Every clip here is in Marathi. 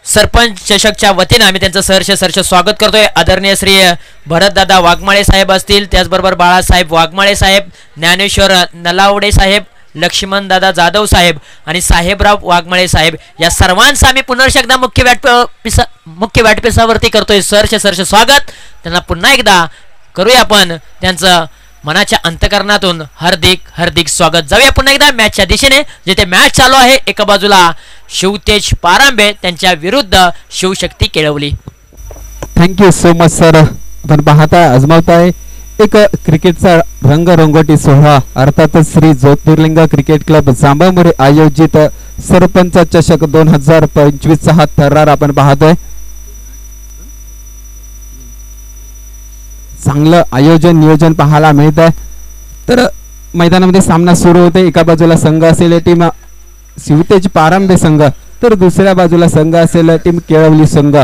सरपंच चषकच्या वतीने आम्ही त्यांचं सहर्ष स्वागत करतोय। आदरणीय श्री भरतदादा वाघमाळे साहेब असतील, त्याचबरोबर बाळासाहेब वाघमाळे साहेब, ज्ञानेश्वर नलावडे साहेब, लक्ष्मण दादा जाधव साहेब आणि साहेबराव वाघमाळे साहेब या सर्वांचं आम्ही पुन्हा एकदा मुख्य व्याटपिसावरती करतोय सहर्ष स्वागत। त्यांना पुन्हा एकदा करूया आपण त्यांचं मनाच्या अंतकरणातून हार्दिक स्वागत। जाऊया पुन्हा एकदा मॅचच्या दिशेने, जिथे मॅच चालू आहे। एका बाजूला शिवतेज पारांबे त्यांच्या विरुद्ध शिवशक्ती केळवली। Thank you so much sir. आपण पाहताय आजमावताय एक क्रिकेटचा रंगरंगोटी सोहळा, अर्थातच श्री ज्योतिर्लिंग क्रिकेट क्लब जांभळमुरे आयोजित सरपंच चषक 2025 हा थरार आपण पाहतोय। चांगलं आयोजन नियोजन पाहायला मिळत आहे। तर मैदानामध्ये सामना सुरू होते। एका बाजूला संघ असेल टीम शिवतेज पारांबे संघ, तर दुसऱ्या बाजूला संघ असेल टीम केळवली संघ।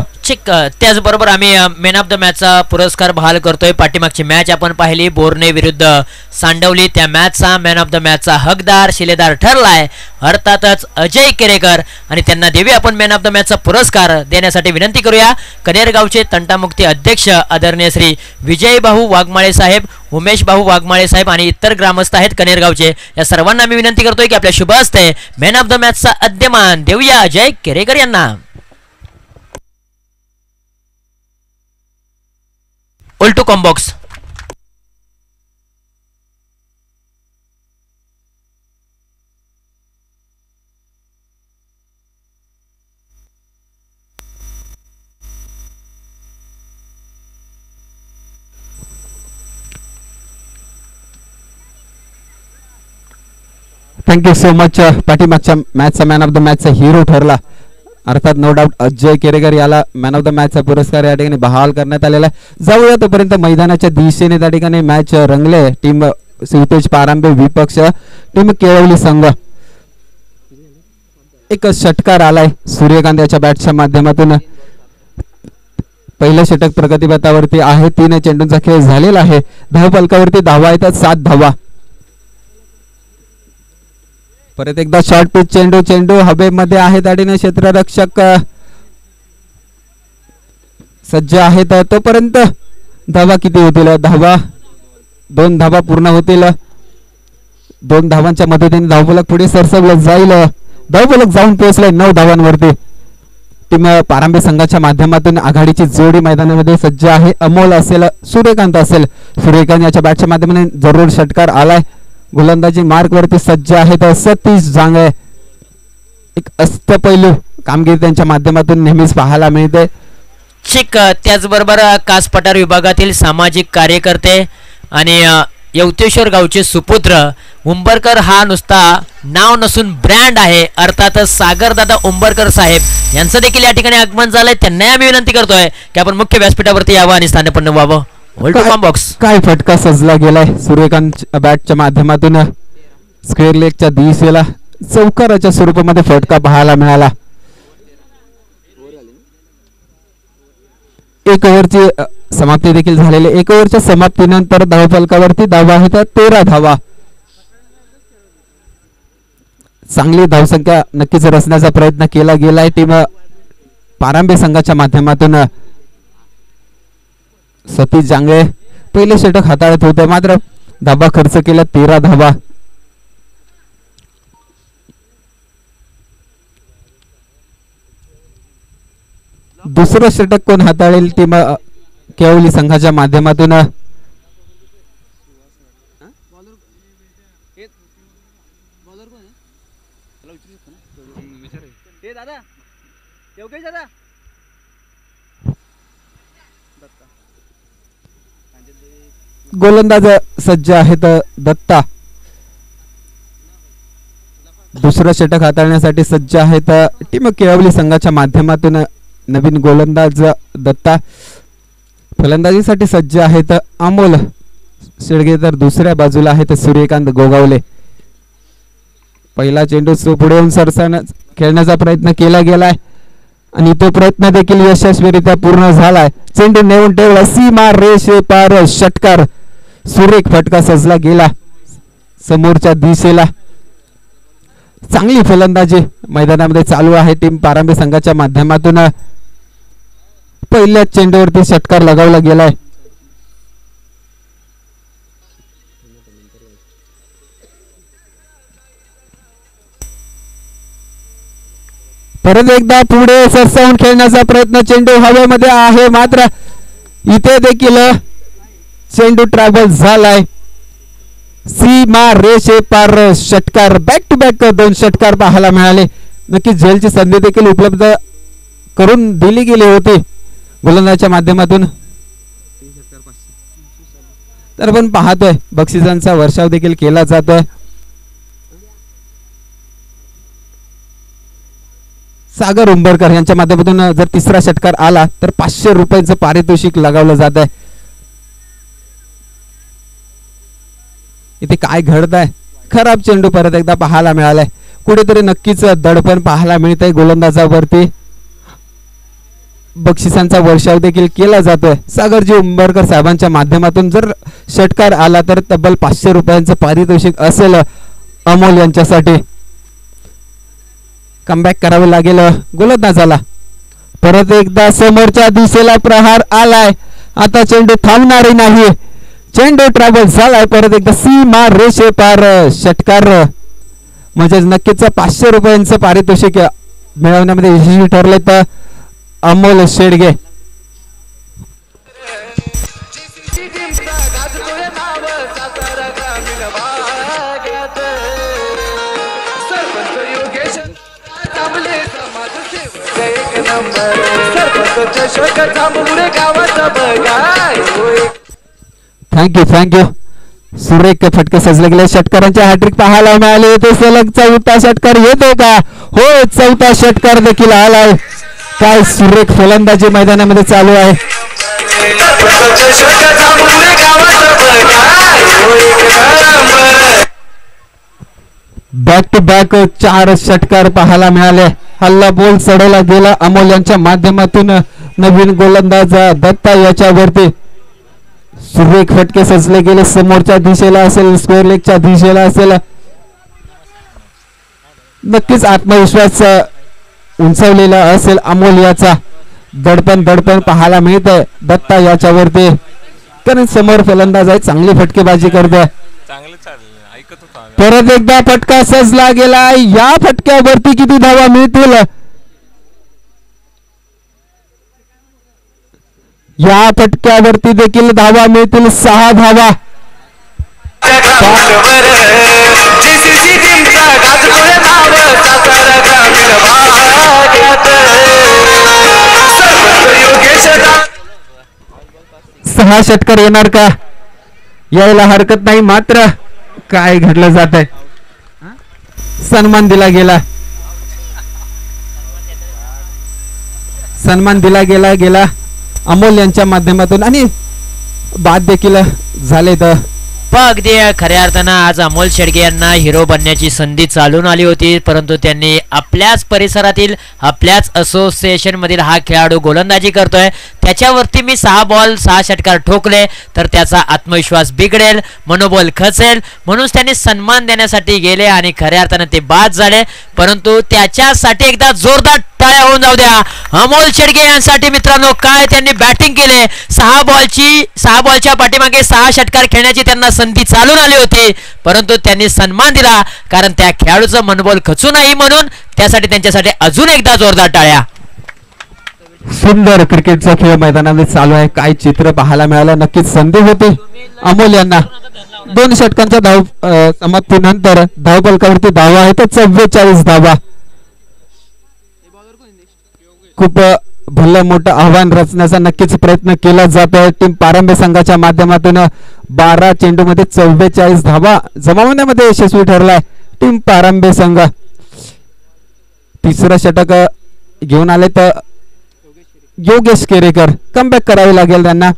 त्याचबरोबर आम्ही मॅन ऑफ द मॅचचा पुरस्कार बहाल करतोय। पाठीमागची मॅच आपण पाहिली बोरणे विरुद्ध सांडवली, त्या मॅचचा मॅन ऑफ द मॅचचा हकदार शिलेदार ठरलाय अर्थातच अजय केरेकर, आणि त्यांना देऊया आपण मॅन ऑफ द मॅचचा पुरस्कार देण्यासाठी विनंती करूया। कनेरगावचे तंटामुक्ती अध्यक्ष आदरणीय श्री विजय भाऊ वाघमाळे साहेब, उमेश भाऊ वाघमाळे साहेब आणि इतर ग्रामस्थ आहेत कनेरगावचे, या सर्वांना आम्ही विनंती करतोय की आपल्या शुभ हस्ते मॅन ऑफ द मॅचचा अद्यमान देऊया अजय केरेकर यांना। उलटू कॉम्बॉक्स थँक्यू सो मच। पाठीमागच्या मॅचचा मॅन ऑफ द मॅचचा हिरो ठरला अर्थात नो डाऊट अजय केरेकर याला मॅन ऑफ द मॅचचा पुरस्कार या ठिकाणी बहाल करण्यात आलेला आहे। जाऊया तोपर्यंत मैदानाच्या दिशेने त्या ठिकाणी मॅच रंगले। टीम शिवतेज पारांबे विपक्ष टीम केळवली संघ। एक षटकार आलाय सूर्यकांत याच्या बॅटच्या माध्यमातून। पहिलं षटक प्रगतीपथावरती आहे। 3 चेंडूंचा खेळ झालेला आहे। धावफलकावरती धावा येतात 7 धावा। परत एकदा शॉर्ट पिच चेंडू हवेमध्ये आहे। ताडीने क्षेत्ररक्षक सज्ज आहेत। तोपर्यंत धावा किती होतील? 2 धावा पूर्ण होतील। 2 धावांच्या मदतीने धावफलक पुढे सरसवलं जाईल। धावफलक जाऊन पोहोचले 9 धावांवरती। टीम पारांबे संघाच्या माध्यमातून आघाडीची जोडी मैदानामध्ये सज्ज आहे। अमोल असेल सूर्यकांत असेल, सूर्यकांत याच्या बॅटच्या माध्यमाने जरूर षटकार आलाय। गोलंदाजी मार्क वरती सज्ज आहेत सतीश जांगे। एक अष्टपैलू कामगिरी त्यांच्या माध्यमातून नेहमीच पाहायला मिळते। त्याचबरोबर कास पठार विभागातील सामाजिक कार्यकर्ते आणि यवतेश्वर गावचे सुपुत्र उंबरकर हा नुसता नाव नसून ब्रँड आहे, अर्थातच सागरदादा उंबरकर साहेब यांचं देखील या ठिकाणी आगमन झालंय। त्यांना आम्ही विनंती करतोय की आपण मुख्य व्यासपीठावरती यावं आणि स्थानपन्न व्हावं। काय फटका सजला गेलाय सूर्यकांत बॅटच्या माध्यमातून। स्क्वेअर लेगच्या दिशेला चौकाराच्या स्वरूपामध्ये फटका पाहायला मिळाला। 1 ओव्हरची समाप्ती देखील झालेली। 1 ओव्हरच्या समाप्तीनंतर धावफलकावरती धावा आहेत 13 धावा। चांगली धावसंख्या नक्कीच रचण्याचा प्रयत्न केला गेलाय टीम पारांबे संघाच्या माध्यमातून। सतीश जांगे पहिले षटक हाताळत होते, मात्र धाबा खर्च केला 13 धावा। दुसरं षटक कोण हाताळेल टीम केळवली संघाच्या माध्यमातून? गोलंदाज सज्ज आहेत दत्ता। दुसरं षटक हाताळण्यासाठी सज्ज आहेत टीम केळवली संघाच्या माध्यमातून नवीन गोलंदाज दत्ता। फलंदाजीसाठी सज्ज आहेत अमोल शेडगे, तर दुसऱ्या बाजूला आहेत सूर्यकांत गोगावले। पहिला चेंडू पुढे येऊन सरसाने खेळण्याचा प्रयत्न केला गेलाय आणि तो प्रयत्न देखील यशस्वीरित्या पूर्ण झालाय। चेंडू नेऊन ठेवला सीमा रेषे पार, षटकार सुरेख फटका सजला गेला समोरच्या दिशेला। चांगली फलंदाजी मैदानामध्ये चालू आहे टीम पारंबी संघाच्या माध्यमातून. पहिल्याच चेंडूवरती षटकार लगावला गेलाय. परत एकदा पुढे सरसावून खेळण्याचा प्रयत्न, चेंडू हवेमध्ये आहे मात्र इथे देखील चेंडू ट्रॅव्हल झालाय. सीमा रेषे पार षटकार, बॅक टू बॅक 2 षटकार पाहायला मिळाले. नक्कीच झेलची संधी देखील उपलब्ध करून दिली गेली होती गोलंदाजाच्या माध्यमातून. तर आपण पाहतोय बक्षिसांचा वर्षाव देखील केला जातोय. सागर उंबरकर यांच्या माध्यमातून जर तिसरा षटकार आला तर 500 रुपयांचं पारितोषिक लगावलं जात आहे. इथे काय घडत आहे? खराब चेंडू परत एकदा पाहायला मिळालाय. कुठेतरी नक्कीच दडपण पाहायला मिळत आहे गोलंदाजावरती. बक्षिसांचा वर्षाव देखील केला जातोय. सागरजी उंबरकर साहेबांच्या माध्यमातून जर षटकार आला तर तब्बल 500 रुपयांचं पारितोषिक असेल अमोल यांच्यासाठी. कमबॅक करावे लागेल गोलंदाजाला. परत एकदा समोरच्या दिशेला प्रहार आलाय. आता चेंडू थांबणारी नाही. चेंडू ट्रॅव्हल झालाय. परत एकदा सीमा रेषे पार षटकार, म्हणजे नक्कीच 500 रुपयांचं पारितोषिक मिळवण्यामध्ये यशस्वी ठरले तर अमोल शेडगे. थँक्यू. सुरेख फटके सजले गेले. षटकारांचे हॅट्रिक पाहायला मिळाले होते. सलग 4था षटकार येतो का? हो, 4था षटकार देखील आलाय. काय सुरेख फलंदाजी मैदानामध्ये चालू आहे. बॅक टू बॅक 4 षटकार पाहायला मिळाले. हल्ला बोल चढवला गेला अमोल यांच्या माध्यमातून. नवीन गोलंदाज दत्ता याच्यावरती सुरेख फटके सजले गेले. समोरच्या दिशेला असेल, स्क्वेअर लेगच्या दिशेला असेल, नक्कीच आत्मविश्वास उंचावलेला असेल अमोल याचा. दडपण पाहायला मिळत आहे दत्ता याच्यावरती, कारण समोर फलंदाज आहे, चांगली फटकेबाजी करतोय. परत एकदा फटका सजला गेला. या फटक्यावरती किती धावा मिळतील? या फटक्यावरती देखील धावा मिळतील, 6 धावा. सहा षटकार येणार का? यायला हरकत नाही. मात्र काय घडलं जात आहे? सन्मान दिला गेला अमोल यांच्या माध्यमातून आणि बाद देखील झाले. तर अगदी खऱ्या अर्थानं आज अमोल शेडगे यांना हिरो बनण्याची संधी चालून आली होती, परंतु त्यांनी आपल्याच परिसरातील आपल्याच असोसिएशन मधील हा खेळाडू गोलंदाजी करतोय, त्याच्यावरती मी 6 बॉल 6 षटकार ठोकले तर त्याचा आत्मविश्वास बिघडेल, मनोबल खचेल, म्हणून त्यांनी सन्मान देण्यासाठी गेले आणि खऱ्या अर्थानं ते बाद झाले. परंतु त्याच्यासाठी एकदा जोरदार टाळ्या होऊन जाऊ द्या अमोल शेडगे यांसाठी. मित्रांनो, काय त्यांनी बॅटिंग केले. 6 बॉलच्या पाठीमागे 6 षटकार खेळण्याची त्यांना संधी चालून आली होती, परंतु त्यांनी सन्मान दिला, कारण त्या खेळाडूचं मनोबल खचू नाही म्हणून. त्यासाठी त्यांच्यासाठी अजून एकदा जोरदार टाळ्या. सुंदर क्रिकेटचा खेळ मैदानामध्ये चालू आहे. काय चित्र पाहायला मिळालं. नक्कीच संधी होती अमोल यांना. 2 षटकांच्या समाप्तीनंतर धावफलकावरती धावा आहे तर 44 धावा. खूप भलं मोठं आव्हान रचण्याचा नक्कीच प्रयत्न केला जातोय टीम पारंबे संघाच्या माध्यमातून. 12 चेंडूमध्ये 44 धावा जमावण्यामध्ये यशस्वी ठरलाय टीम पारंबे संघ. तिसरं षटक घेऊन आले तर योगेश केरेकर. कमबॅक करावे लागेल त्यांना.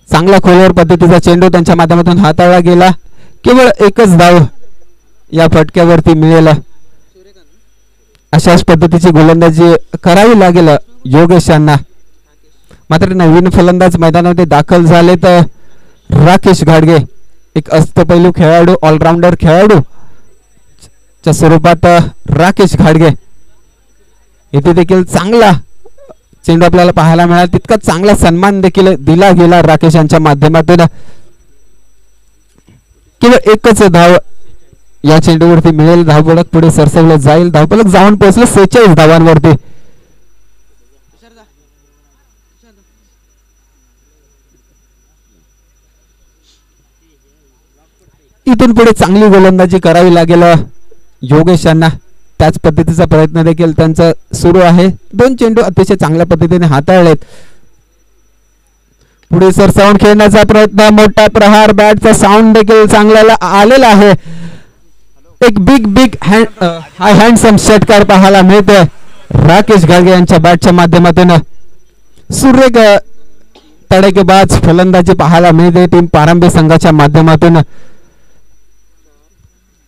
चांगला खोलवर पद्धतीचा चेंडू त्यांच्या माध्यमातून हाताळला गेला. केवळ एकच धाव या फटक्यावरती मिळेल. अशाच पद्धतीची गोलंदाजी करावी लागेल योगेश यांना. मात्र नवीन फलंदाज मैदानामध्ये दाखल झाले तर राकेश घाडगे. एक अष्टपैलू खेळाडू ऑलराऊंडर खेळाडू च्या स्वरूपात राकेश घाडगे इथे देखील चांगला चेंडू आपल्याला पाहायला मिळाला. तितका चांगला सन्मान देखील दिला गेला राकेश यांच्या माध्यमातून. केवळ एकच धाव या चेंडूवरती मिळेल. धावफलक पुढे सरसवलं जाईल. धावफलक जाऊन पोहोचलं 46 धावांवरती. इथून पुढे चांगली गोलंदाजी करावी लागेल योगेश यांना. त्याच पद्धतीचा प्रयत्न देखील त्यांचा सुरू आहे. 2 चेंडू अतिशय चांगल्या पद्धतीने हाताळलेत. पुढे सरसावून खेळण्याचा प्रयत्न. मोठा प्रहार. बॅटचा साऊंड देखील चांगला आलेला आहे. एक बिग हाय हँडसम षटकार पाहायला मिळतोय राकेश घाडगे यांच्या बॅटच्या माध्यमातून. सुरेख तडकेबाज फलंदाजी पाहायला मिळते टीम पारंबे संघाच्या माध्यमातून.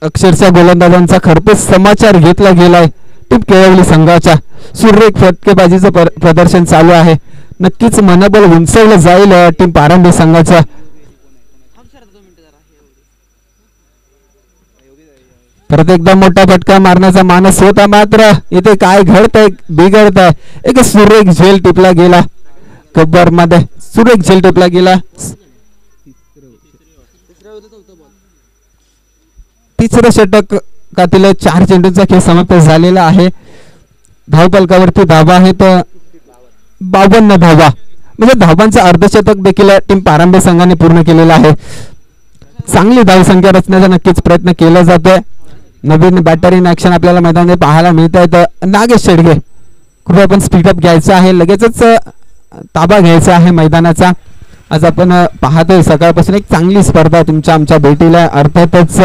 अक्षरशः गोलंदाजांचा खरपूस समाचार घेतला गेलाय टीम केळवली संघाच्या. सुरेख फटकेबाजीचं प्रदर्शन चालू आहे. नक्कीच मनोबल उंचावलं जाईल टीम पारंबे संघाच्या. परत एकदा मोठा फटका मारण्याचा मानस होता, मात्र इथे काय घडतंय बिघडतंय. एक सुरेख झेल टिपला गेला कब्बर मध्ये. सुरेख झेल टिपला गेला. तिसरं षटकातील 4 चेंडूंचा खेळ समाप्त झालेला आहे. धावफलकावरती धावा आहेत 52 धावा. म्हणजे धावांचा अर्धशतक देखील टीम पारंबे संघाने पूर्ण केलेला आहे. चांगली धावसंख्या रचण्याचा नक्कीच प्रयत्न केला जातोय. नवीन बॅटर इन ऍक्शन आपल्याला मैदानात पाहायला मिळत आहेत. नागेश शेडगे कृपया आपण स्पीडअप घ्यायचं आहे. लगेचच ताबा घ्यायचा आहे मैदानाचा. आज आपण पाहतोय सकाळपासून एक चांगली स्पर्धा तुमच्या आमच्या भेटीला. अर्थातच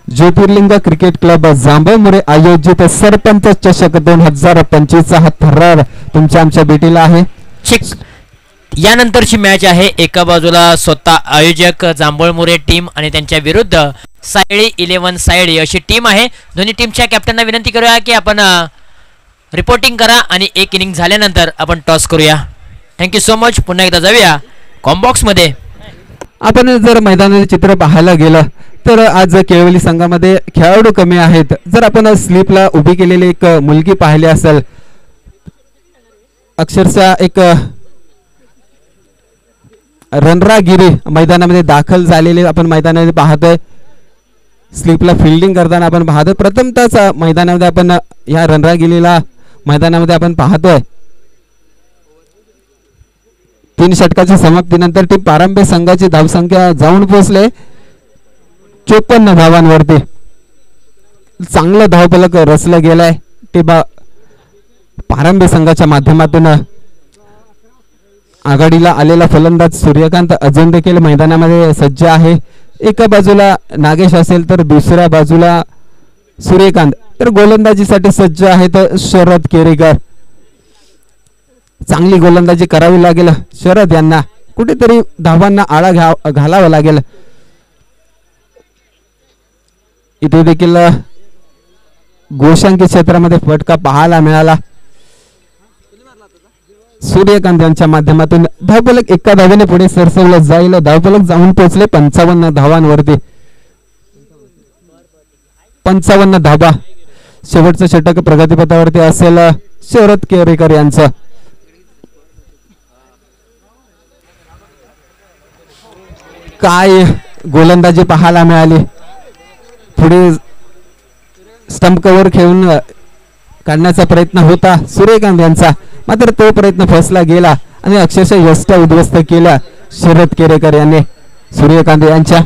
ज्योतिर्लिंग क्रिकेट क्लब जांभळमुरे आयोजित सरपंच चषक 2025 हा थरार तुमच्या आमच्या भेटीला आहे. यानंतरची मॅच आहे. एका बाजूला स्वतः आयोजक जांभळमुरे टीम आणि त्यांच्या विरुद्ध सायळी 11 सायळी अशी टीम आहे. दोन्ही टीमच्या कॅप्टनना विनंती करूया की आपण रिपोर्टिंग करा आणि एक इनिंग झाल्यानंतर आपण टॉस करूया. Thank you so much. पुन्हा एकदा जाऊया कॉम्बॉक्स मध्ये. आपण जर मैदानाचे चित्र पाहायला गेलं तर आज केळवली संघामध्ये खेळाडू कमी आहेत. जर आपण स्लीपला उभी केलेली एक मुलगी पाहिली असेल, अक्षरशः एक रणरागिरी मैदानामध्ये दाखल झालेले आपण मैदानामध्ये पाहतोय. स्लीपला फिल्डिंग करताना आपण पाहतोय. प्रथमतःच मैदानामध्ये आपण या रणरागिरीला मैदानामध्ये आपण पाहतोय. 3 षटकाच्या समाप्तीनंतर टीम पारंबे संघाची धावसंख्या जाऊन पोहोचले 54 धावांवरती. चांगलं धावफलक रचलं गेलंय टीम पारंबे संघाच्या माध्यमातून. आघाडीला आलेला फलंदाज सूर्यकांत अजून देखील मैदानामध्ये सज्ज आहे. एका बाजूला नागेश असेल तर दुसऱ्या बाजूला सूर्यकांत. तर गोलंदाजीसाठी सज्ज आहेत शरद केरेकर. चांगली गोलंदाजी करावी लागेल शरद यांना. कुठेतरी धावांना आळा घालावा लागेल. इथे देखील गोशांकी क्षेत्रामध्ये फटका पाहायला मिळाला. सूर्यकांत यांच्या माध्यमातून धावफलक एका धावेने पुढे सरसवलं जाईल. धावफलक जाऊन पोहोचले 55 धावांवरती. 55 धावा. शेवटचं षटक प्रगतीपथावरती असेल शरद केरेकर यांचं. काय गोलंदाजी पाहायला मिळाली. पुढे स्टंप कव्हर खेळून काढण्याचा प्रयत्न होता सूर्यकांत यांचा, मात्र तो प्रयत्न फसला गेला आणि अक्षरशः यष्टा उद्ध्वस्त केला शरद केरेकर यांनी सूर्यकांत यांच्या.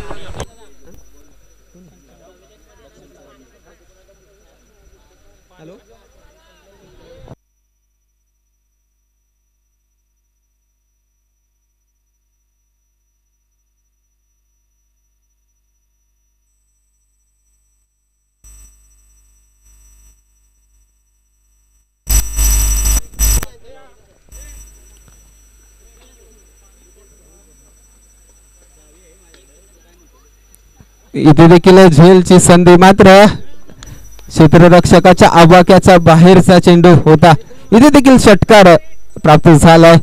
इथे देखील झेलची संधी, मात्र क्षेत्ररक्षकाच्या आवाक्याचा बाहेरचा चेंडू होता. इथे देखील षटकार प्राप्त झालाय.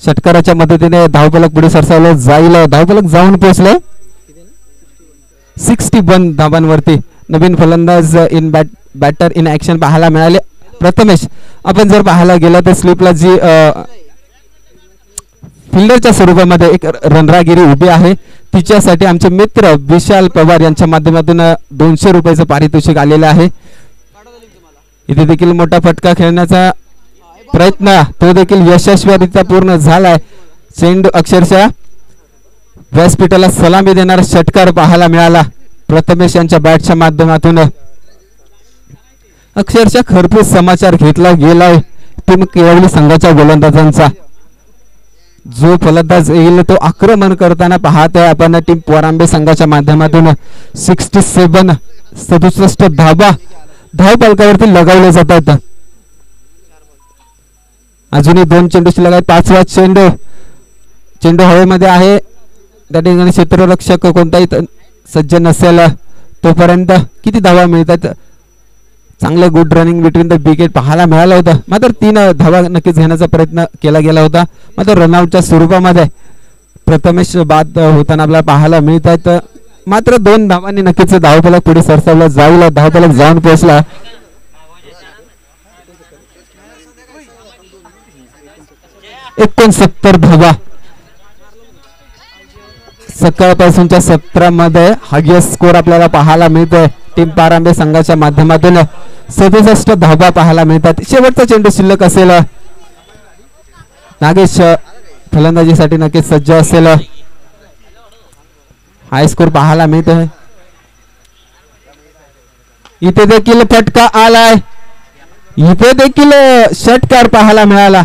षटकाराच्या मदतीने धावफलक पुढे सरसावलं जाईल. धावफलक जाऊन पोहोचले 61 धावांवरती. नवीन फलंदाज इन बॅटर इन ऍक्शन पाहायला मिळाले. प्रथमेश, आपण जर पाहायला गेलं तर स्लिपला जी फिल्डरच्या स्वरूपामध्ये एक रणरागिरी उभी आहे, तिच्यासाठी आमचे मित्र विशाल पवार यांच्या माध्यमातून 200 रुपयाचं पारितोषिक आलेलं आहे. इथे देखील मोठा फटका खेळण्याचा प्रयत्न तो देखील यशस्वीरित्या पूर्ण झालाय. चेंडू अक्षरशः व्यासपीठाला सलामी देणारा षटकार पाहायला मिळाला प्रथमेश यांच्या बॅटच्या माध्यमातून. अक्षरशः खरपूस समाचार घेतला गेलाय टीम केळवली संघाच्या गोलंदाजांचा. जो फलंदाज येईल तो आक्रमण करताना पाहतोय आपण टीम पोरांबे संघाच्या माध्यमातून. 67 धावा धावफलकावरती लगावले जातात. अजूनही 2 चेंडू शिल्लक आहेत. 5वा चेंडू हवेमध्ये आहे. त्या ठिकाणी क्षेत्ररक्षक कोणताही सज्ज नसेल तोपर्यंत किती धावा मिळतात. चांगलं good running between the wicket पाहायला मिळालं होतं. मात्र 3 धावा नक्कीच घेण्याचा प्रयत्न केला गेला होता. मात्र रनआउटच्या स्वरूपामध्ये प्रथमेश बाद होताना आपल्याला पाहायला मिळतात. मात्र 2 धावांनी नक्कीच धावफलक पुढे सरसावला जाईल. धावफलक जाऊन पोहोचला. 69 धावा. सकाळपासूनच्या सत्रामध्ये हायेस्ट स्कोर आपल्याला पाहायला मिळतोय टीम पारांबे संघाच्या माध्यमातून. 67 धावा पाहायला मिळतात. शेवटचा चेंडू शिल्लक असेल. नागेश फलंदाजीसाठी नक्कीच सज्ज असेल. हाय स्कोर पाहायला मिळतोय. इथे देखील फटका आलाय. इथे देखील षटकार पाहायला मिळाला.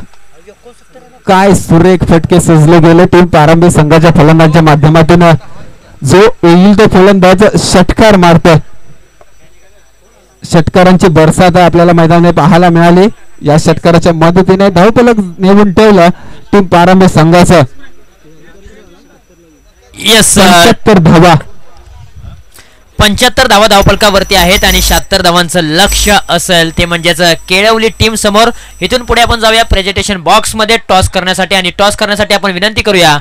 काय सुरेख फटके सजले गेले टीम पारंबी संघाच्या फलंदाजांच्या माध्यमातून. जो येईल तो फलंदाज षटकार मारतोय. षटकारांची बरसात आपल्याला मैदानात पाहायला मिळाली. या षटकाराच्या मदतीने धावफलक नेऊन ठेवलं टीम पारंबी संघाचं. 75 धावा. 75 धावा धावफलकावरती आहेत आणि 76 धावांचं लक्ष असेल ते म्हणजेच केळवली टीम समोर. इथून पुढे आपण जाऊया प्रेझेंटेशन बॉक्स मध्ये टॉस करण्यासाठी. आणि टॉस करण्यासाठी आपण विनंती करूया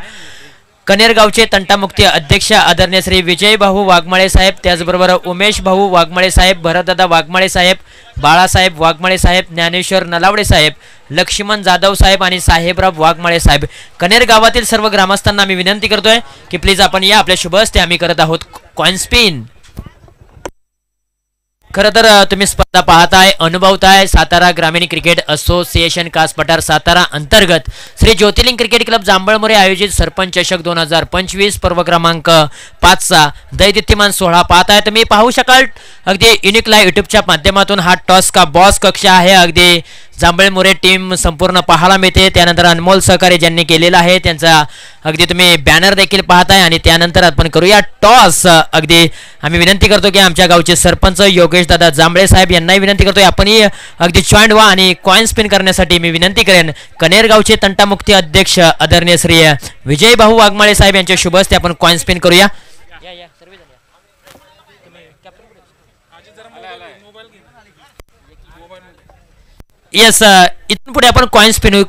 कनेरगावचे तंटामुक्ती अध्यक्ष आदरणीय श्री विजय भाऊ वाघमाळे साहेब, त्याचबरोबर उमेश भाऊ वाघमाळे साहेब, भरतदादा वाघमाळे साहेब, बाळासाहेब वाघमाळे साहेब, ज्ञानेश्वर नलावडे साहेब, लक्ष्मण जाधव साहेब आणि साहेबराव वाघमाळे साहेब. कनेर गावातील सर्व ग्रामस्थांना मी विनंती करतोय की प्लीज आपण या. आपल्या शुभ हस्ते आम्ही करत आहोत कॉइन स्पिन. खरं तर तुम्ही स्पर्धा पाहताय, अनुभवताय. सातारा ग्रामीण क्रिकेट असोसिएशन कास पठार सातारा अंतर्गत श्री ज्योतिर्लिंग क्रिकेट क्लब जांभळमुरे आयोजित सरपंच चषक 2025 पर्व क्रमांक 5चा दैदिप्यमान सोहळा पाहताय. तुम्ही पाहू शकाल अगदी युनिक लाईव्ह युट्यूबच्या माध्यमातून हा टॉस का बॉस कक्ष आहे. अगदी जांभळमुरे टीम संपूर्ण पाहायला मिळते. त्यानंतर अनमोल सहकार्य ज्यांनी केलेला आहे त्यांचा अगदी तुम्ही बॅनर देखील पाहताय. आणि त्यानंतर आपण करूया टॉस. अगदी आम्ही विनंती करतो की आमच्या गावचे सरपंच योगेश दादा जांभळे साहेब यांनाही विनंती करतोय आपणही अगदी जॉईंट व्हा. आणि कॉइन स्पिन करण्यासाठी मी विनंती करेन कनेरगावचे तंटामुक्ती अध्यक्ष आदरणीय श्री विजय भाऊ वाघमाळे साहेब यांच्या शुभ हस्ते आपण कॉइन स्पिन करूया. येस, इथून पुढे आपण कॉइन स्पिन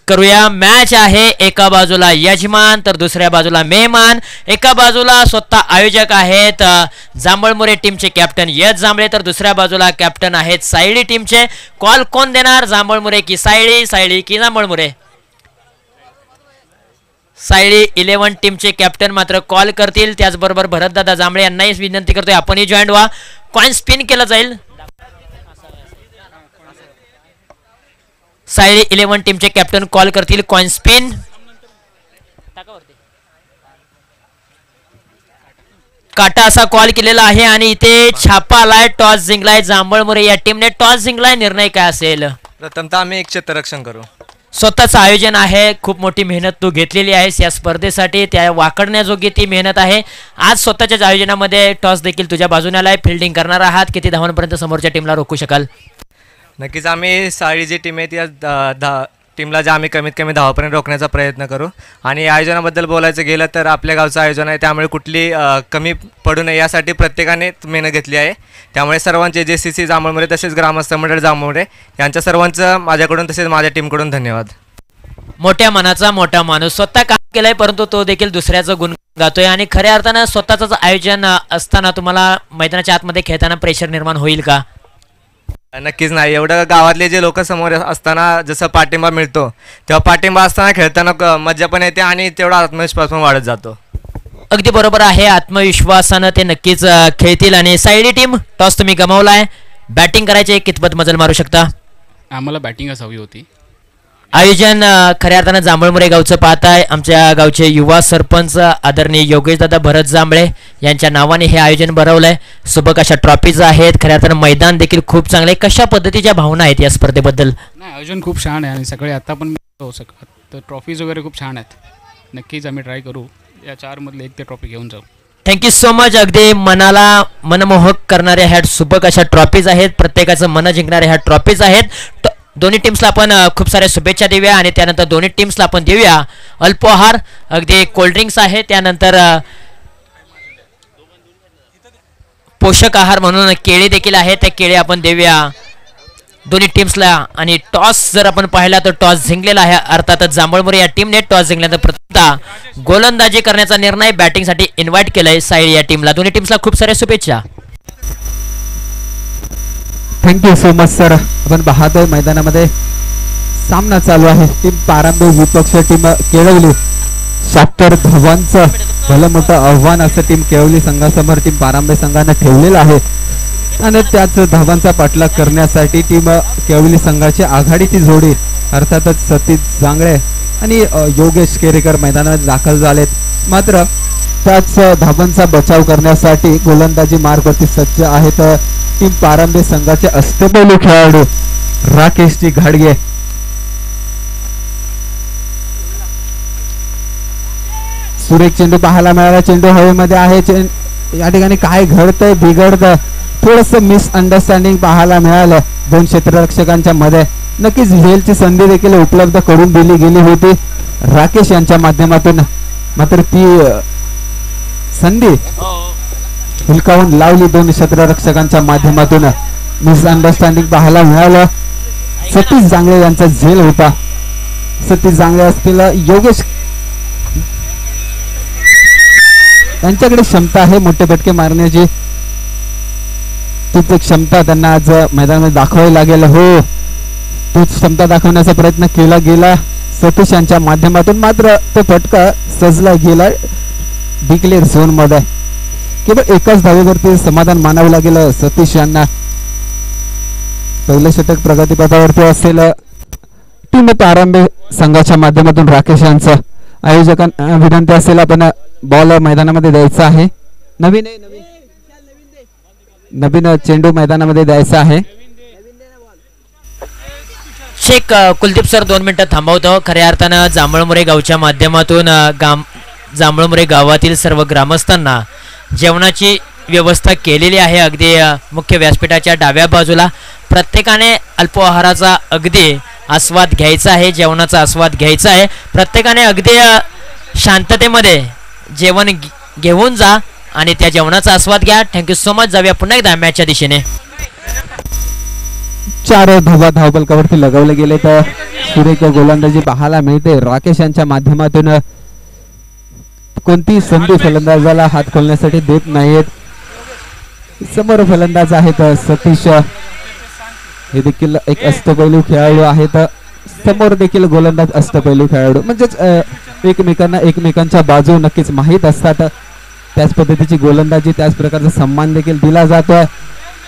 करूया. मॅच आहे एका बाजूला यजमान तर दुसऱ्या बाजूला मेहमान. एका बाजूला स्वतः आयोजक आहेत जांभळमुरे टीमचे कॅप्टन यश जांभळे, तर दुसऱ्या बाजूला कॅप्टन आहेत सायळी टीमचे. कॉल कोण देणार, जांभळमुरे की सायळी, सायळी की जांभळमुरे? सायळी 11 टीमचे कॅप्टन मात्र कॉल करतील. त्याचबरोबर भरतदादा जांभळे यांनाही विनंती करतोय आपणही जॉईंट व्हा. कॉइन स्पिन केलं जाईल. सायळी 11 टीमचे कॅप्टन कॉल करतील कॉइन स्पिन. काटा असा कॉल केलेला आहे आणि इथे छापा आलाय. टॉस जिंकलाय जांभळमुरे या टीमने. टॉस जिंकलाय. निर्णय काय असेल? प्रथमतः आम्ही एक क्षेत्ररक्षण करू. स्वतःच आयोजन आहे. खूप मोठी मेहनत तू घेतलेली आहेस या स्पर्धेसाठी. त्या वाकडण्याजोगी ती मेहनत आहे. आज स्वतःच्याच आयोजनामध्ये टॉस देखील तुझ्या बाजूने आलाय. फिल्डिंग करणार आहात. किती धावांपर्यंत समोरच्या टीमला रोखू शकाल? नक्कीच आम्ही साळी जी टीम आहे त्या टीमला जे आम्ही कमीत कमी धावापर्यंत रोखण्याचा प्रयत्न करू. आणि आयोजनाबद्दल बोलायचं गेलं तर आपल्या गावचं आयोजन आहे त्यामुळे कुठली कमी पडू नये यासाठी प्रत्येकाने मेहनत घेतली आहे. त्यामुळे सर्वांचे JCC जांभळमुरे तसेच ग्रामस्थ मंडळ जांभळमुरे यांच्या सर्वांचं माझ्याकडून तसेच माझ्या टीमकडून धन्यवाद. मोठ्या मनाचा मोठा माणूस, स्वतः काम केलंय परंतु तो देखील दुसऱ्याचं गुण गातोय आणि खऱ्या अर्थानं स्वतःच आयोजन असताना तुम्हाला मैदानाच्या आतमध्ये खेळताना प्रेशर निर्माण होईल का? नक्कीच नाही. एवढं गावातले जे लोक समोर असताना जसं पाठिंबा मिळतो तेव्हा पाठिंबा असताना खेळताना मजा पण येते आणि तेवढा आत्मविश्वास पण वाढत जातो. अगदी बरोबर आहे. आत्मविश्वासानं ते नक्कीच खेळतील. आणि साईडी टीम, टॉस तुम्ही गमावलाय, बॅटिंग करायचे, कितपत मजल मारू शकता? आम्हाला बॅटिंगच हवी होती. आयोजन खऱ्या अर्थानं जांभळमुरे गावचं पाहताय. आमच्या गावचे युवा सरपंच आदरणीय योगेशदादा भरत जांभळे यांच्या नावाने हे आयोजन भरवलंय. सुबक अशा ट्रॉफीज आहेत. खऱ्या अर्थानं मैदान देखील खूप चांगले. कशा पद्धतीच्या भावना आहेत या स्पर्धेबद्दल? नाही, आयोजन खूप छान आहे आणि सगळे आता पण तर ट्रॉफीज वगैरे खूप छान आहेत. नक्कीच आम्ही ट्राय करू या 4मधले एक ते ट्रॉफी घेऊन जाऊ. Thank you so much. अगदी मनाला मनमोहक करणाऱ्या ह्या सुबक अशा ट्रॉफीज आहेत. प्रत्येकाचं मन जिंकणाऱ्या ह्या ट्रॉफीज आहेत. दोन्ही टीम्सला आपण खूप साऱ्या शुभेच्छा देऊया आणि त्यानंतर दोन्ही टीम्सला आपण देऊया अल्पोहार, अगदी कोल्ड्रिंक्स आहे, त्यानंतर पोषक आहार म्हणून केळी देखील आहे, त्या केळी आपण देऊया दोन्ही टीम्सला. आणि टॉस जर आपण पाहिला तर टॉस जिंकलेला आहे. अर्थातच जांभळमुरे या टीमने टॉस जिंकल्यानंतर प्रथमतः गोलंदाजी करण्याचा निर्णय बॅटिंगसाठी इन्व्हाइट केलंय साईड या टीमला. दोन्ही टीम्सला खूप साऱ्या शुभेच्छा. Thank you so much sir. आपण पाहतोय मैदानामध्ये सामना चालू आहे. टीम पारांबे विपक्ष टीम केळवली. 76 धावांचं भलं मोठं आव्हान असं टीम केळवली संघासमोर टीम पारांबे संघानं ठेवलेलं आहे आणि त्याच धावांचा पाठलाग करण्यासाठी टीम केळवली संघाची आघाडीची जोडी अर्थातच सतीश जांगळे आणि योगेश केरेकर मैदानात दाखल झालेत. मात्र त्याच धावांचा बचाव करण्यासाठी गोलंदाजी मार्गवरती सज्ज आहेत टीम पारांबे संघाचे अष्टपैलू खेळाडू राकेशजी घाडगे. सुरेख चेंडू पाहायला मिळाला. चेंडू हवेमध्ये आहे. या ठिकाणी काय घडतंय बिघडतंय थोडस मिसअंडरस्टँडिंग पाहायला मिळालं दोन क्षेत्ररक्षकांच्या मध्ये. नक्कीच झेलची संधी देखील उपलब्ध करून दिली गेली होती राकेश यांच्या माध्यमातून, मात्र ती संधी हुलकावून लावली दोन क्षेत्ररक्षकांच्या माध्यमातून. मिसअंडरस्टँडिंग पाहायला मिळालं. सतीश जांगळे यांचा झेल होता. सतीश जांगळे असतील, योगेश यांच्याकडे क्षमता आहे मोठे फटके मारण्याची, तीच क्षमता त्यांना आज मैदानामध्ये दाखवावी लागेल. हो, तोच क्षमता दाखवण्याचा प्रयत्न केला गेला सतीश यांच्या माध्यमातून, मात्र तो फटका सजला गेला डिक्लेअर झोन मध्ये. केवळ एकाच धावेवरती समाधान मानावं लागेल सतीश यांना. पहिलं षटक प्रगतीपथावरती असेल टीम पारांबे संघाच्या माध्यमातून राकेश यांचं. आयोजकांना विनंती असेल आपण बॉल मैदानामध्ये द्यायचा आहे. नवीन चेंडू मैदानामध्ये द्यायचा आहे. शेख कुलदीप सर 2 मिनिटं थांबवतो. खऱ्या अर्थानं जांभळमुरे गावच्या माध्यमातून जांभळमुरे गावातील सर्व ग्रामस्थांना जेवणाची व्यवस्था केलेली आहे. अगदी मुख्य व्यासपीठाच्या डाव्या बाजूला प्रत्येकाने अल्पोआहाराचा अगदी आस्वाद घ्यायचा आहे, जेवणाचा आस्वाद घ्यायचा आहे. प्रत्येकाने अगदी शांततेमध्ये जेवण घेऊन जा आणि त्या जेवणाचा आस्वाद घ्या. Thank you so much. जाऊया पुन्हा एकदा मॅचच्या दिशेने. 4 धावा धावफलकावरती लगवले गेले तर सुरेख गोलंदाजी पाहायला मिळते राकेश यांच्या माध्यमातून. कोणती संधी फलंदाजाला हात खोलण्यासाठी देत नाहीत. समोर फलंदाज आहेत सतीश, हे देखील एक अष्टपैलू खेळाडू आहेत. समोर देखील गोलंदाज अष्टपैलू खेळाडू, म्हणजेच एकमेकांना एकमेकांच्या बाजू नक्कीच माहीत असतात. त्याच पद्धतीची गोलंदाजी, त्याच प्रकारचा सन्मान देखील दिला जातोय.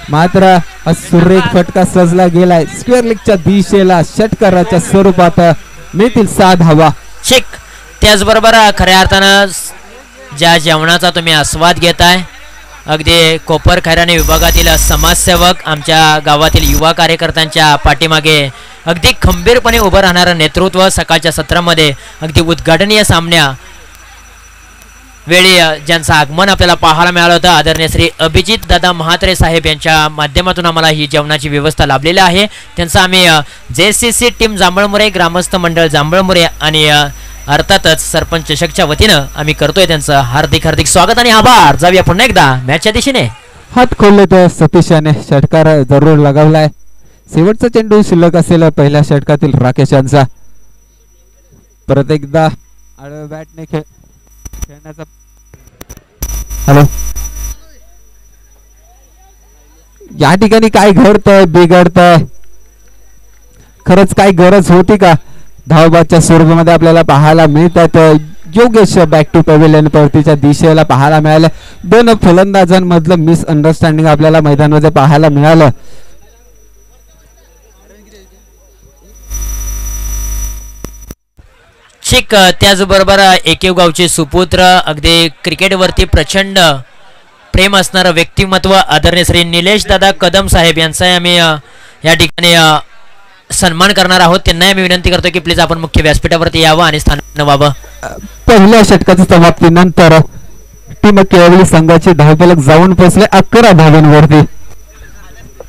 मात्र हा सुरेख फटका सजला गेलाय स्क्वेअर लेगच्या दिशेला. षटकाराच्या स्वरूपात मिळतील 6 धावा. शेख, त्याचबरोबर खऱ्या अर्थानं ज्या जेवणाचा तुम्ही आस्वाद घेताय, अगदी कोपर खैरानी विभागातील समाजसेवक, आमच्या गावातील युवा कार्यकर्त्यांच्या पाठीमागे अगदी खंबीरपणे उभं राहणारं नेतृत्व. सकाळच्या सत्रामध्ये अगदी उद्घाटनीय सामन्या वेळी ज्यांचं आगमन आपल्याला पाहायला मिळालं होतं, आदरणीय श्री अभिजित दादा महात्रे साहेब यांच्या माध्यमातून आम्हाला ही जेवणाची व्यवस्था लाभलेली आहे. त्यांचं आम्ही JCC टीम जांभळमुरे, ग्रामस्थ मंडळ जांभळमुरे आणि अर्थातच सरपंच चषकच्या वतीनं आम्ही करतोय त्यांचं हार्दिक हार्दिक स्वागत आणि आभार. जाऊया पुन्हा एकदा मॅचच्या दिशेने. हात खोलले तर सतीश याने षटकार जरूर लगावलाय. शेवटचा चेंडू शिल्लक असेल पहिल्या षटकातील राकेश यांचा. परत एकदा आडव्या बॅटने खेळण्याचा हॅलो या ठिकाणी काय घडतंय बिघडतंय खरंच काय गरज होती का धावबादच्या स्वरूपामध्ये आपल्याला पाहायला मिळतात योगेश बॅक टू पॅव्हिलियन परतीच्या दिशेला पाहायला मिळालं दोन फलंदाजांमधलं मिसअंडरस्टँडिंग आपल्याला मैदानामध्ये पाहायला मिळालं चिक त्याचबरोबर एकेव गावचे सुपुत्र अगदी क्रिकेटवरती प्रचंड प्रेम असणारं व्यक्तिमत्व आदरणीय श्री निलेश दादा कदम साहेब यांचा आम्ही या ठिकाणी सन्मान करणार आहोत त्यांना आम्ही विनंती करतो की प्लीज आपण मुख्य व्यासपीठावरती यावं आणि स्थान व्हावं पहिल्या षटकाच्या समाप्तीनंतर टीम केवळी संघाचे धावफलक जाऊन पोहोचले 11 धावांवरती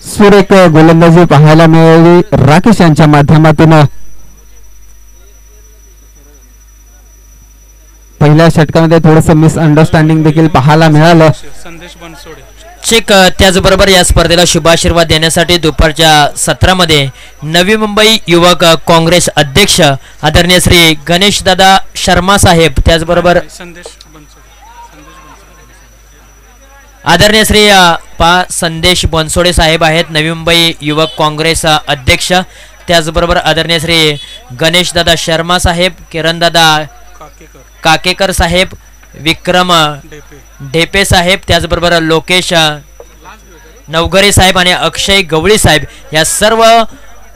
सुरेख गोलंदाजी पाहायला मिळाली राकेश यांच्या माध्यमातून पहिल्या षटकामध्ये थोडस मिसअंडरस्टँडिंग देखील पाहायला मिळालं चिक त्याचबरोबर या स्पर्धेला शुभाशीर्वाद देण्यासाठी दुपारच्या सत्रामध्ये नवी मुंबई युवक काँग्रेस अध्यक्ष आदरणीय श्री गणेश दादा शर्मा साहेब त्याचबरोबर आदरणीय श्री संदेश बनसोडे साहेब आहेत नवी मुंबई युवक काँग्रेस अध्यक्ष त्याचबरोबर आदरणीय श्री गणेश दादा शर्मा साहेब किरणदादा काकेकर साहेब विक्रम ढेपे साहेब त्याचबरोबर लोकेश नवघरे साहेब आणि अक्षय गवळी साहेब या सर्व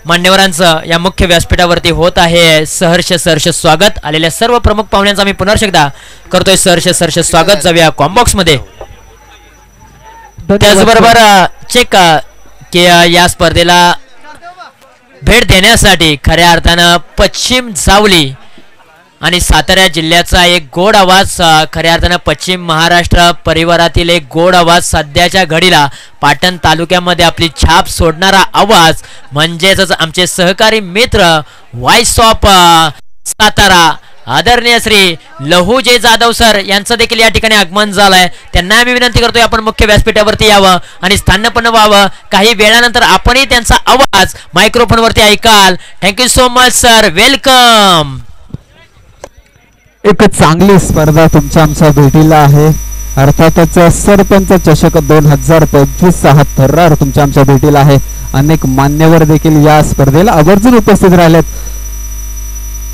मान्यवरांचं या मुख्य व्यासपीठावरती होत आहे सहर्ष स्वागत आलेल्या सर्व प्रमुख पाहुण्यांचं आम्ही पुनर्ष एकदा करतोय सहर्ष स्वागत जाऊया कॉम्बॉक्स मध्ये त्याचबरोबर चेक की या स्पर्धेला भेट देण्यासाठी खऱ्या अर्थानं पश्चिम जावली आणि सातारा जिल्ह्याचा एक गोड आवाज खऱ्या अर्थानं पश्चिम महाराष्ट्र परिवारातील एक गोड आवाज सध्याच्या घडीला पाटण तालुक्यामध्ये आपली छाप सोडणारा आवाज म्हणजेच आमचे सहकारी मित्र व्हॉइस ऑफ सातारा आदरणीय श्री लहूजे जाधव सर यांचं देखील या ठिकाणी आगमन झालंय त्यांना आम्ही विनंती करतोय आपण मुख्य व्यासपीठावरती यावं आणि स्थानपन्न व्हावं काही वेळानंतर आपणही त्यांचा आवाज मायक्रोफोनवरती ऐकाल thank you so much sir welcome एक चांगली स्पर्धा तुमच्या आमच्या भेटीला आहे अर्थातच सरपंच चषक 2025 हा थरार तुमच्या आमच्या भेटीला आहे अनेक मान्यवर देखील या स्पर्धेला आवर्जून उपस्थित राहिलेत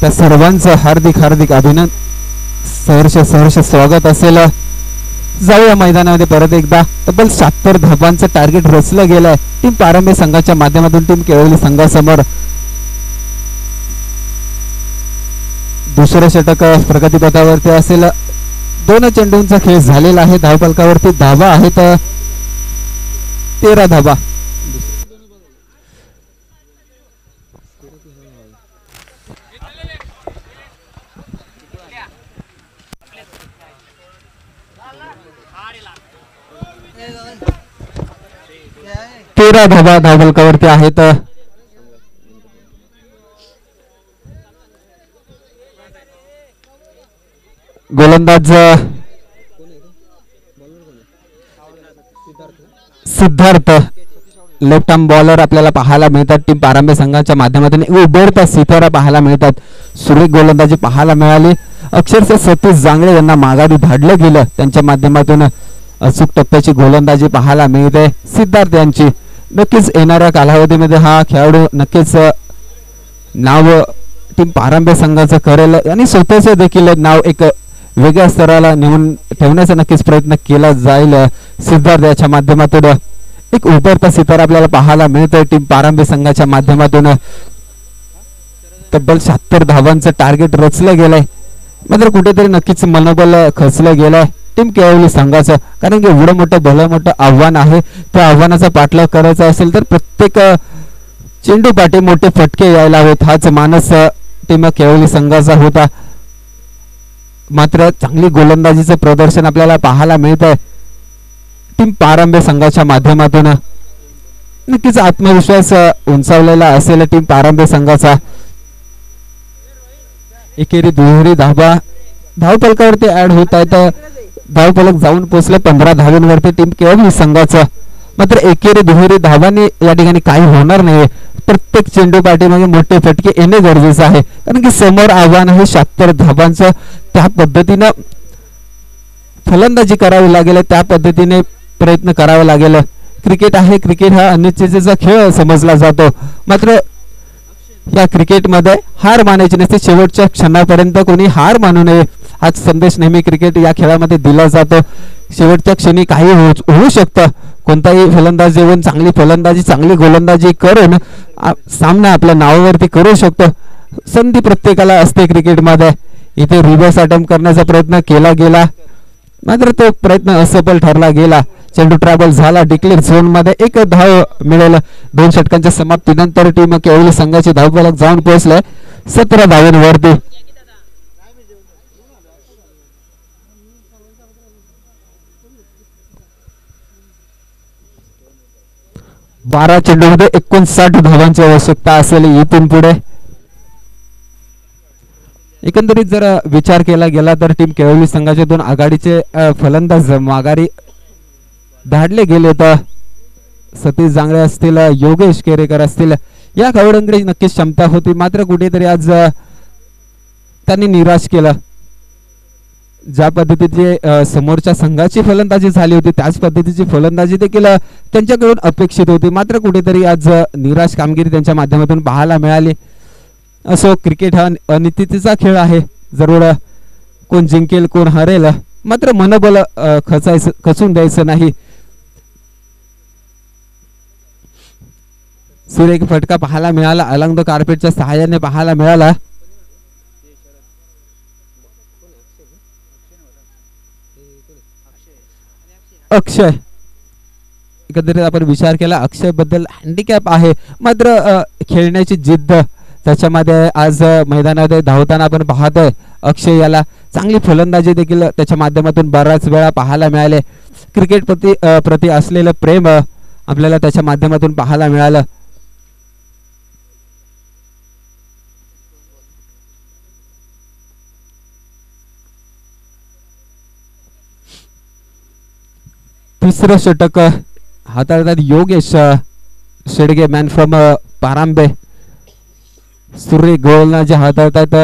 त्या सर्वांचं हार्दिक अभिनंदन सहर्ष स्वागत असेल जाऊया मैदानामध्ये परत एकदा तब्बल 76 धावांचं टार्गेट रचलं गेलंय टीम पारंबे संघाच्या माध्यमातून टीम केवळी संघासमोर दुसरं षटक प्रगतीपथावरती असेल 2 चेंडूंचा खेळ झालेला आहे धावफलकावरती धावा आहेत 13 धावा धावफलकावरती आहेत गोलंदाज सिद्धार्थ लेफ्ट आर्म बॉलर आपल्याला पाहायला मिळतात टीम पारंबे संघाच्या माध्यमातून उभरता सितारा पाहायला मिळतात सुरेख गोलंदाजी पाहायला मिळाली अक्षरशः सतीश जांगळे यांना माघारी धाडलं गेलं त्यांच्या माध्यमातून अचूक टप्प्याची गोलंदाजी पाहायला मिळते सिद्धार्थ यांची नक्कीच येणाऱ्या कालावधीमध्ये हा खेळाडू नक्कीच नाव टीम पारंबे संघाचं करेल आणि स्वतःचं देखील नाव एक वेगळ्या स्तराला नेऊन ठेवण्याचा नक्कीच प्रयत्न केला जाईल सिद्धार्थ याच्या माध्यमातून एक उभरता सितारा आपल्याला पाहायला मिळतोय टीम पारंबे संघाच्या माध्यमातून तब्बल 76 धावांचं टार्गेट रचलं गेलंय मात्र कुठेतरी नक्कीच मनोबल खचलं गेलंय टीम केवळी संघाचं कारण की एवढं भलं मोठं आव्हान आहे त्या आव्हानाचा पाठलाग करायचा असेल तर प्रत्येक चेंडू पाठी मोठे फटके यायला हवेत हाच मानस टीम केवळी संघाचा होता मात्र चांगली गोलंदाजीचं प्रदर्शन आपल्याला पाहायला मिळत आहे टीम पारंबे संघाच्या माध्यमातून नक्कीच आत्मविश्वास उंचावलेला असेल टीम पारंबे संघाचा एकेरी दुहेरी धावा धावफलकावरती ऍड होत आहेत धावफलक जाऊन पोहोचले 15 धावांवरती टीम केवळी संघाचं मात्र एकेरी दुहेरी धावांनी या ठिकाणी काही होणार नाही. प्रत्येक चेंडू पाठीमागे मोठे फटके येणे गरजेचं आहे, कारण की समोर आव्हान आहे 76 धावांचं. त्या पद्धतीनं फलंदाजी करावी लागेल, त्या पद्धतीने प्रयत्न करावा लागेल. क्रिकेट आहे, क्रिकेट हा अनिश्चिततेचा खेळ समजला जातो. मात्र या क्रिकेटमध्ये हार मानायची नसते, शेवटच्या क्षणापर्यंत कोणी हार मानू नये हाच संदेश नेहमी क्रिकेट या खेळामध्ये दिला जातो. शेवटच्या क्षणी काही होऊ शकतं. कोणताही फलंदाज येऊन चांगली फलंदाजी चांगली गोलंदाजी करून सामना आपल्या नावावरती करू शकतो. संधी प्रत्येकाला असते क्रिकेटमध्ये. इथे रिव्हर्स अटेम्प्ट करण्याचा प्रयत्न केला गेला, मात्र तो प्रयत्न असफल ठरला गेला. चेंडू ट्रॅव्हल झाला डिक्लेअर झोन मध्ये, 1 धाव मिळेल. 2 षटकांच्या समाप्तीनंतर टीम केवली संघाचे धावफलक जाऊन पोहोचले 17 धावांवरती. बारा चेंडूमध्ये 59 धावांची आवश्यकता असेल इथून पुढे. एकंदरीत जर विचार केला गेला तर टीम केवली संघाचे 2 आघाडीचे फलंदाज माघारी धाडले गेले. तर सतीश जांगळे असतील, योगेश केरेकर असतील, या खेळाडूंकडे नक्कीच क्षमता होती, मात्र कुठेतरी आज त्यांनी निराश केलं. ज्या पद्धतीची समोरच्या संघाची फलंदाजी झाली होती त्याच पद्धतीची फलंदाजी देखील त्यांच्याकडून अपेक्षित होती, मात्र कुठेतरी आज निराश कामगिरी त्यांच्या माध्यमातून पाहायला मिळाली. असो, क्रिकेट हा अनिश्चिततेचा खेळ आहे. जरूर कोण जिंकेल कोण हरेल, मात्र मनोबल खचून द्यायचं नाही. सुरेख फटका पाहायला मिळाला, अलंग द कार्पेटच्या सहाय्याने पाहायला मिळाला. अक्षय, एकंदरीत आपण विचार केला अक्षय बद्दल हँडिकॅप आहे, मात्र खेळण्याची जिद्द त्याच्यामध्ये आज मैदानात धावताना आपण पाहतोय. अक्षय याला चांगली फलंदाजी देखील त्याच्या माध्यमातून बऱ्याच वेळा पाहायला मिळाले. क्रिकेट प्रति असलेलं प्रेम आपल्याला त्याच्या माध्यमातून पाहायला मिळालं. तिसरं षटक हाताळतात योगेश शेडगे, मॅन फ्रॉम पारांबे. सूर्य गोलंदाजी हाताळतात.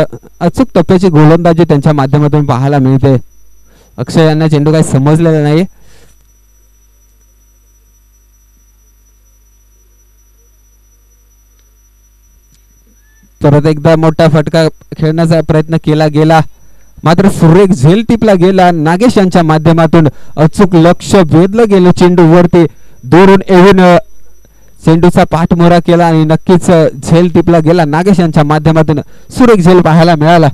अचूक टप्प्याची गोलंदाजी त्यांच्या माध्यमातून पाहायला मिळते. अक्षय यांना चेंडू काही समजलेला नाही. परत एकदा मोठा फटका खेळण्याचा प्रयत्न केला गेला, मात्र सुरेख झेल टिपला गेला. नागेश यांच्या माध्यमातून अचूक लक्ष वेधलं गेलं चेंडूवरती. दूरून येऊन चेंडूचा पाठमोरा केला आणि नक्कीच झेल टिपला गेला. नागेश यांच्या माध्यमातून सुरेख झेल पाहायला मिळाला.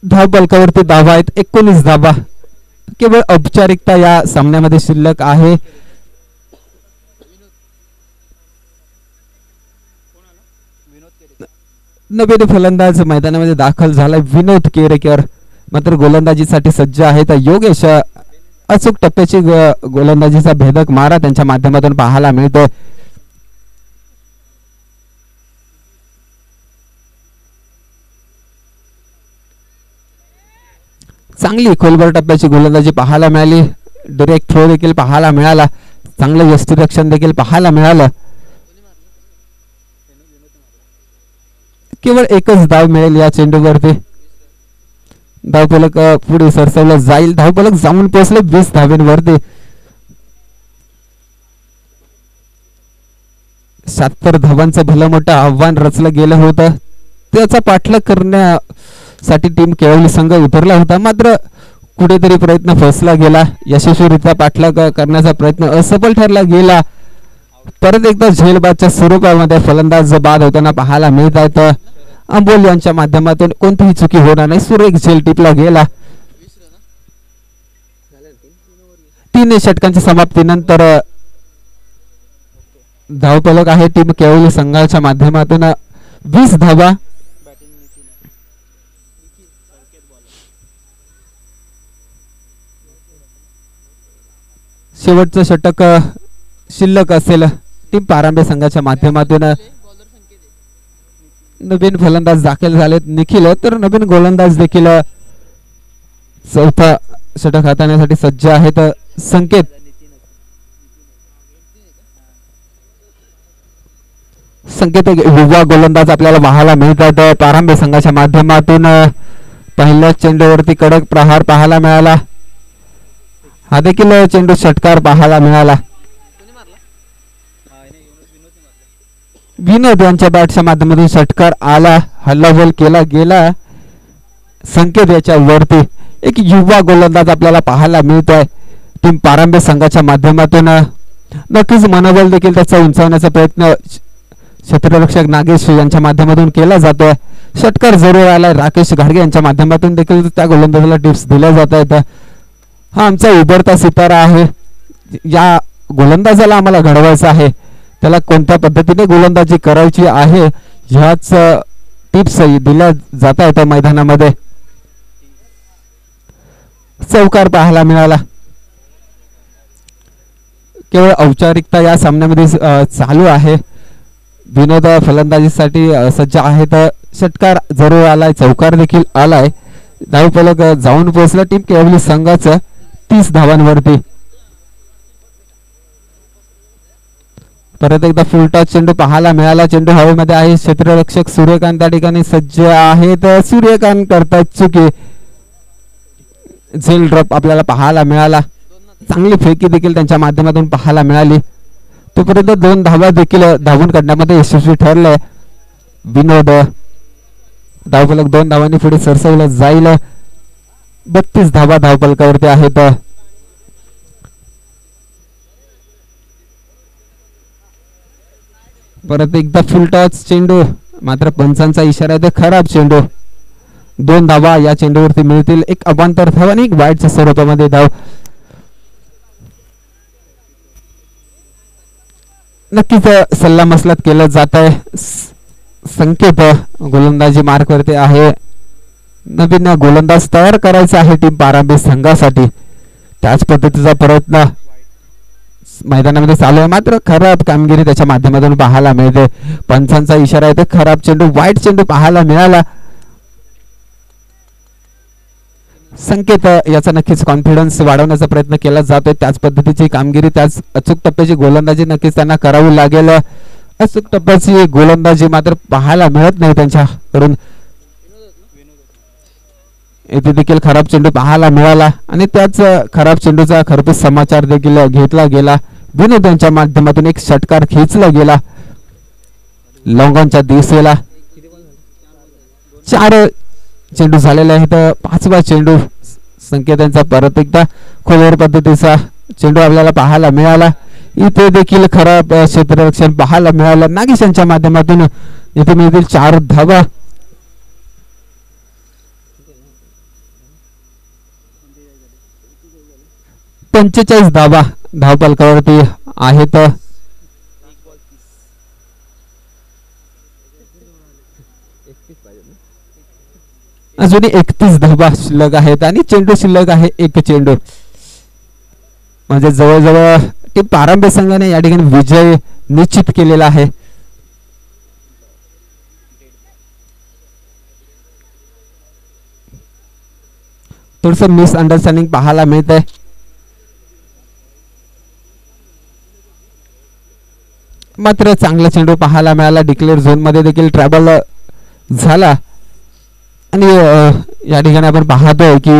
धाव बलकावरती धावा आहेत 19 धावा. केवळ औपचारिकता या सामन्यामध्ये शिल्लक आहे. नवीन फलंदाज मैदानामध्ये दाखल झाला विनोद केरेकर, मात्र गोलंदाजीसाठी सज्ज आहेत. योगेश अचूक टप्प्याची गोलंदाजीचा भेदक मारा त्यांच्या माध्यमातून पाहायला मिळतोय. चांगली खोलवर टप्प्याची गोलंदाजी पाहायला मिळाली. डायरेक्ट थ्रो देखील पाहायला मिळाला. चांगलं यष्टिरक्षण देखील पाहायला मिळालं. केवळ एकच धाव मिळेल या चेंडूवरती. धावफलक पुढे सरसवलं जाईल. धावफलक जाऊन पोहोचले 20 धावांवरती. 76 धावांचं भलं मोठं आव्हान रचलं गेलं होतं. त्याचा पाठलाग करण्यासाठी टीम केवली संघ उतरला होता, मात्र कुठेतरी प्रयत्न फसला गेला. यशस्वीरित्या पाठलाग करण्याचा प्रयत्न असफल ठरला गेला. परत एकदा झेलबादच्या स्वरूपामध्ये फलंदाज बाद होताना पाहायला मिळत आहेत. अंबोल यांच्या माध्यमातून कोणतीही चुकी होणार नाही. सुरेख झेल टिपला गेला. 3 षटकांच्या समाप्तीनंतर धावफलक आहे टीम केवली संघाच्या माध्यमातून 20 धावा. शेवटचं षटक शिल्लक असेल टीम पारांबे संघाच्या माध्यमातून. नवीन फलंदाज दाखल झालेत निखिल, तर नवीन गोलंदाज देखील चौथा षटक हाताळण्यासाठी सज्ज आहेत संकेत. संकेत युवा गोलंदाज आपल्याला पाहायला मिळतात प्रारंभी संघाच्या माध्यमातून. पहिल्या चेंडूवरती कडक प्रहार पाहायला मिळाला. हा देखील चेंडू षटकार पाहायला मिळाला. विनोद यांच्या बॅटच्या माध्यमातून षटकार आला. हल्लाबोल केला गेला संकेत याच्या वरती. एक युवा गोलंदाज आपल्याला पाहायला मिळतोय टीम प्रारंभी संघाच्या माध्यमातून. नक्कीच मनोबल देखील त्याचा उंचावण्याचा प्रयत्न क्षेत्ररक्षक नागेश यांच्या माध्यमातून केला जातोय. षटकार जरूर आलाय. राकेश घाडगे यांच्या माध्यमातून देखील त्या गोलंदाजाला टिप्स दिल्या जात आहेत. हा आमचा उभरता सितारा आहे. या गोलंदाजाला आम्हाला घडवायचं आहे. त्याला कोणत्या पद्धतीने गोलंदाजी करायची आहे ह्याच टिप्स दिल्या जात आहेत मैदानामध्ये. चौकार पाहायला मिळाला. केवळ औपचारिकता या सामन्यामध्ये चालू आहे. विनोद फलंदाजीसाठी सज्ज आहेत. षटकार जरूर आलाय. चौकार देखील आलाय. धावफलक जाऊन पोहोचला टीम केवली संघाचं 30 धावांवरती. परत एकदा फुल टॉस चेंडू पाहायला मिळाला. चेंडू हवेमध्ये आहे. क्षेत्ररक्षक सूर्यकांत त्या ठिकाणी सज्ज आहेत. सूर्यकांत करतात चुकी. झेल ड्रॉप आपल्याला पाहायला मिळाला. चांगली फेकी देखील त्यांच्या माध्यमातून पाहायला मिळाली. तोपर्यंत 2 धावा देखील धावून काढण्यामध्ये यशस्वी ठरले विनोद. धावफलक 2 धावांनी पुढे सरसवलं जाईल. 32 धावा धावफलकावरती आहेत. परत एकदा फुल टॉस चेंडू मात्र पंचांचा इशारा आहे. खराब चेंडू. 2 धावा या चेंडूवरती मिळतील. एक अवांतर धाव आणि एक वाईटच्या स्वरूपामध्ये धाव. नक्कीच सल्ला मसलत केलं जात आहे. संकेत गोलंदाजी मार्क वरती आहे. नवीन गोलंदाज तयार करायचा आहे टीम प्रारंभी संघासाठी. त्याच पद्धतीचा प्रयत्न मैदानामध्ये चालू आहे. मात्र खराब कामगिरी त्याच्या माध्यमातून पाहायला मिळते. पंचांचा इशारा आहे. खराब चेंडू वाईट चेंडू पाहायला मिळाला. संकेत याचा नक्कीच कॉन्फिडन्स वाढवण्याचा प्रयत्न केला जातोय. त्याच पद्धतीची कामगिरी त्याच अचूक टप्प्याची गोलंदाजी नक्कीच त्यांना करावी लागेल. अचूक टप्प्याची गोलंदाजी मात्र पाहायला मिळत नाही त्यांच्याकडून. येथे देखील खराब चेंडू पाहायला मिळाला आणि त्याच खराब चेंडूचा खरपूस समाचार देखील घेतला गेला. विनोद यांच्या माध्यमातून एक षटकार खेचला गेला लॉंगॉनच्या दिशेला. 4 चेंडू झालेले आहेत. 5वा चेंडू संकेत यांचा परत एकदा खोलवर पद्धतीचा चेंडू आपल्याला पाहायला मिळाला. इथे देखील खराब क्षेत्ररक्षण पाहायला मिळालं. नागेश यांच्या माध्यमातून इथे मिळतील 4 धावा. पंचेचाळीस धावा धावफलकावरती आहेत. अजूनही 31 धावा शिल्लक आहेत आणि चेंडू शिल्लक आहे 1 चेंडू. म्हणजे जवळजवळ टीम प्रारंभी संघाने या ठिकाणी विजय निश्चित केलेला आहे. थोडस मिसअंडरस्टँडिंग पाहायला मिळत आहे. मात्र चांगला चेंडू पाहायला मिळाला. डिक्लेअर झोन मध्ये देखील ट्रॅव्हल झाला आणि या ठिकाणी आपण पाहतोय की